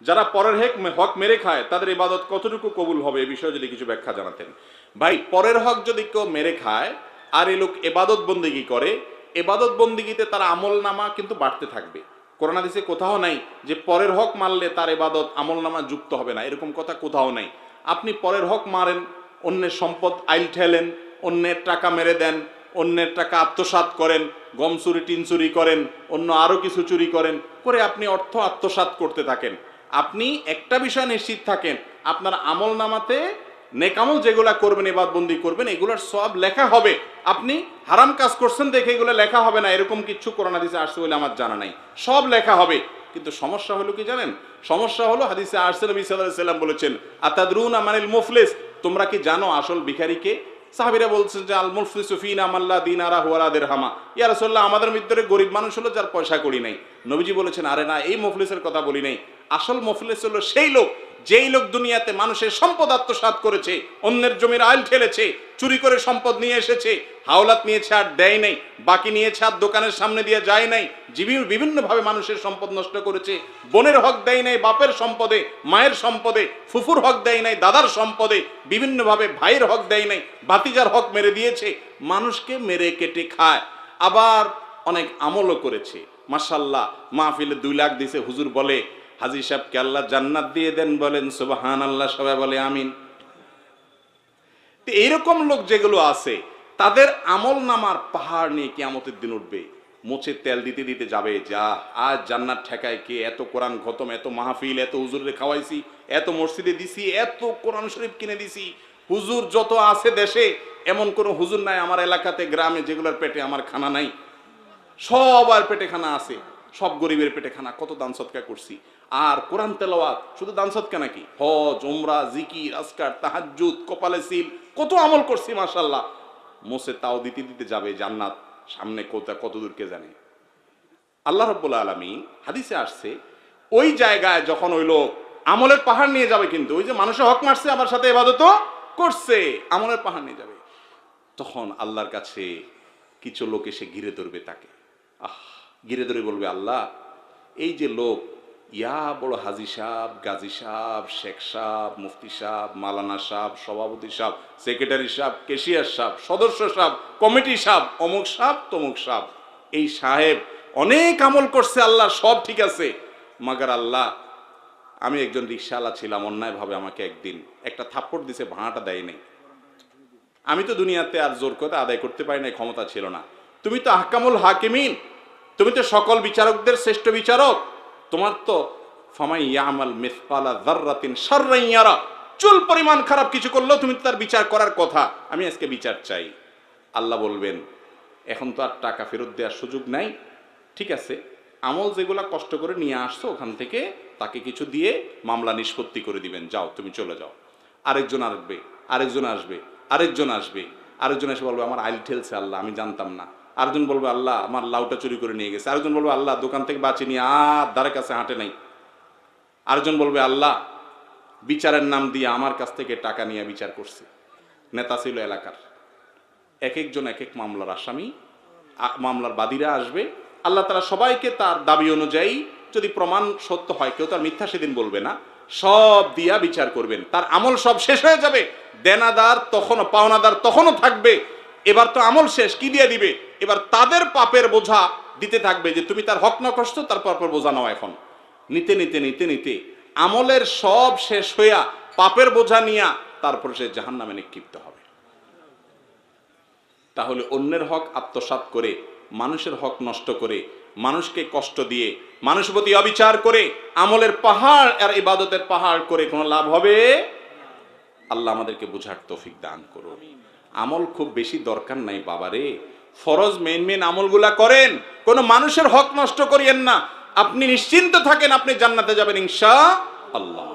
যারা পরের হক মেরে খায় তাদের ইবাদত কতটুকু কবুল হবে এ বিষয়ে যদি কিছু ব্যাখ্যা জানাতেন। ভাই, পরের হক যদি কেউ মেরে খায় আর এই লোক ইবাদত বন্দিগি করে, ইবাদত বন্দিগিতে তার আমল নামা কিন্তু বাড়তে থাকবে। কোরআন হাদিসে কোথাও নাই যে পরের হক মারলে তার ইবাদত আমল নামা যুক্ত হবে না, এরকম কথা কোথাও নাই। আপনি পরের হক মারেন, অন্যের সম্পদ আইল ঠেলেন, অন্যের টাকা মেরে দেন, অন্যের টাকা আত্মসাৎ করেন, গম চুরি টিন চুরি করেন, অন্য আরো কিছু চুরি করেন, করে আপনি অর্থ আত্মসাৎ করতে থাকেন। আপনি একটা বিষয় নিশ্চিত থাকেন, আপনার আমল নামাতে নেকামল যেগুলা করবেন, ইবাদতবন্দি করবেন, এগুলোর সব লেখা হবে। আপনি হারাম কাজ করছেন দেখে এগুলো লেখা হবে না এরকম কিছু কোরআন হাদিসে আসছে বলে আমার জানা নাই, সব লেখা হবে। কিন্তু সমস্যা হলো কি জানেন? সমস্যা হলো হাদিসে আসছে নবী সাল্লাল্লাহু আলাইহি ওয়াসাল্লাম বলেছেন, আতাদরুনা মানিল মুফলিস, তোমরা কি জানো আসল ভিখারিকে? সাহাবীরা বলছেন যে আল মুফলিসু ফিনা মাল্লা দিনারা ওয়ালা দিরহামা, ইয়া রাসূলুল্লাহ আমাদের ভিতরে গরিব মানুষ হলো যার পয়সা কড়ি নাই। নবীজি বলেছেন, আরে না, এই মুফলিসের কথা বলি নাই। আসল মুফলিস হলো সেই লোক যেই লোক দুনিয়াতে মানুষের সম্পদ আত্মসাৎ করেছে, অন্যের জমির আইল ঠেলেছে, চুরি করে সম্পদ নিয়ে এসেছে, হাওলাত নিয়েছে আর দেয় নাই, বাকি নিয়েছে আর দোকানের সামনে দিয়ে যায় নাই, বিভিন্নভাবে মানুষের সম্পদ নষ্ট করেছে, বোনের হক দেয় নাই বাপের সম্পদে, মায়ের সম্পদে, ফুফুর হক দেয় নাই দাদার সম্পদে, বিভিন্নভাবে ভাইয়ের হক দেয় নাই, ভাতিজার হক মেরে দিয়েছে, মানুষকে মেরে কেটে খায়। আবার অনেক আমলও করেছে, মাশাআল্লাহ, মাহফিলে 2 লাখ দিছে, হুজুর বলে হাজী সাহেবকে আল্লাহ জান্নাত দিয়ে দেন, বলেন সুবহানাল্লাহ, সবাই বলে আমিন। এইরকম লোক যেগুলো আছে তাদের আমল নামার পাহাড় নিয়ে কিয়ামতের দিন উঠবে, মোচে তেল দিতে দিতে যাবে, যা আজ জান্নাত ঠেকায় কে? এত কোরআন খতম, এত মাহফিল, এত হুজুরে খাওয়াইছি, এত মসজিদে দিছি, এত কোরআন শরীফ কিনে দিছি। হুজুর যত আছে দেশে, এমন কোন হুজুর নাই আমার এলাকাতে গ্রামে যেগুলোর পেটে আমার খানা নাই। সবার পেটে খানা আছে, সব গরিবের পেটে খানা। কত দান সদকা করছি। আর কোরআন তেলাওয়াত, শুধু দান সদকা নাকি, হজ, উমরা, জিকির, আজকার, তাহাজ্জুদ, কপালে সিল, কত আমল করছি মাশাআল্লাহ। মোসে তাও দিতে দিতে যাবে জান্নাত সামনে কত দূর কে জানে। আল্লাহ রাব্বুল আলামিন হাদিসে আসছে, ওই জায়গায় যখন ওই লোক আমলের পাহাড় নিয়ে যাবে, কিন্তু ওই যে মানুষের হক মারছে আবার সাথে ইবাদতও করছে, আমলের পাহাড় নিয়ে যাবে, তখন আল্লাহর কাছে কিছু লোক এসে ঘিরে ধরবে তাকে। ঘিরে ধরে বলবে, আল্লাহ, এই যে লোক, ইয়া বড় হাজি সাহেব, গাজী সাহেব, শেখ সাহেব, মুফতি সাহেব, মালানা সাহেব, সভাপতি সাহেব, সেক্রেটারি সাহেব, কেশিয়ার সাহেব, সদস্য সাহেব, কমিটি সাহেব, অমুক সাহেব, তমুক সাহেব, এই সাহেব অনেক আমল করছে, আল্লাহ সব ঠিক আছে, মাগার আল্লাহ আমি একজন রিকশাওয়ালা ছিলাম, অন্যায়ভাবে আমাকে একদিন একটা থাপ্পড় দিছে, ভাড়াটা দেয় নাই। আমি তো দুনিয়াতে আর জোর করে আদায় করতে পারি নাই, ক্ষমতা ছিল না। তুমি তো আহকামুল হাকিমিন, তুমি তো সকল বিচারকদের শ্রেষ্ঠ বিচারক, তোমার তো ফামাই ইয়ামাল মিসকালা যাররাতিন শাররান ইয়ারা, চুল পরিমাণ খারাপ কিছু করলেও তুমি তো তার বিচার করার কথা, আমি আজকে বিচার চাই। আল্লাহ বলবেন, এখন তো আর টাকা ফেরত দেওয়ার সুযোগ নাই, ঠিক আছে, আমল যেগুলা কষ্ট করে নিয়ে আসছো ওখান থেকে তাকে কিছু দিয়ে মামলা নিষ্পত্তি করে দিবেন, যাও তুমি চলে যাও। আরেকজন আসবে, আরেকজন আসবে, আরেকজন আসবে, আরেকজন এসে বলবে আমার আইল ঠেলছে আল্লাহ, আমি জানতাম না। আরেকজন বলবে আল্লাহ আমার লাউটা চুরি করে নিয়ে গেছে। আরেকজন বলবে আল্লাহ দোকান থেকে বাঁচিয়ে নিয়ে আর ধারে কাছে হাঁটে নাই। আরেকজন বলবে আল্লাহ বিচারের নাম দিয়ে আমার কাছ থেকে টাকা নিয়ে বিচার করছে, নেতা ছিল এলাকার। এক একজন এক এক মামলার আসামি, মামলার বাদীরা আসবে। আল্লাহ তাআলা সবাইকে তার দাবি অনুযায়ী, যদি প্রমাণ সত্য হয়, কেউ তার মিথ্যা সেদিন বলবে না, সব দিয়া বিচার করবেন। তার আমল সব শেষ হয়ে যাবে, দেনাদার তখনও, পাওনাদার তখনও থাকবে। এবার তো আমল শেষ, কি দিয়ে দিবে? এবার তাদের পাপের বোঝা দিতে থাকবে, যে তুমি তার হক না কষ্ট, তার পাপের বোঝা নাও। এখন নিতে নিতে নিতে নিতে আমলের সব শেষ হইয়া পাপের বোঝা নিয়া তারপরে সে জাহান্নামে নিক্ষিপ্ত হবে। তাহলে অন্যের হক আত্মসাৎ করে, মানুষের হক নষ্ট করে, মানুষকে কষ্ট দিয়ে, মানুষের প্রতি অবিচার করে, আমলের পাহাড় আর ইবাদতের পাহাড় করে কোনো লাভ হবে? আল্লাহ আমাদেরকে বুঝার তৌফিক দান করুন। আমল খুব বেশি দরকার নাই বাবারে, ফরজ মেন আমলগুলা করেন, কোনো মানুষের হক নষ্ট করিয়েন না। আপনি নিশ্চিন্ত থাকেন, আপনি জান্নাতে যাবেন ইনশাআল্লাহ।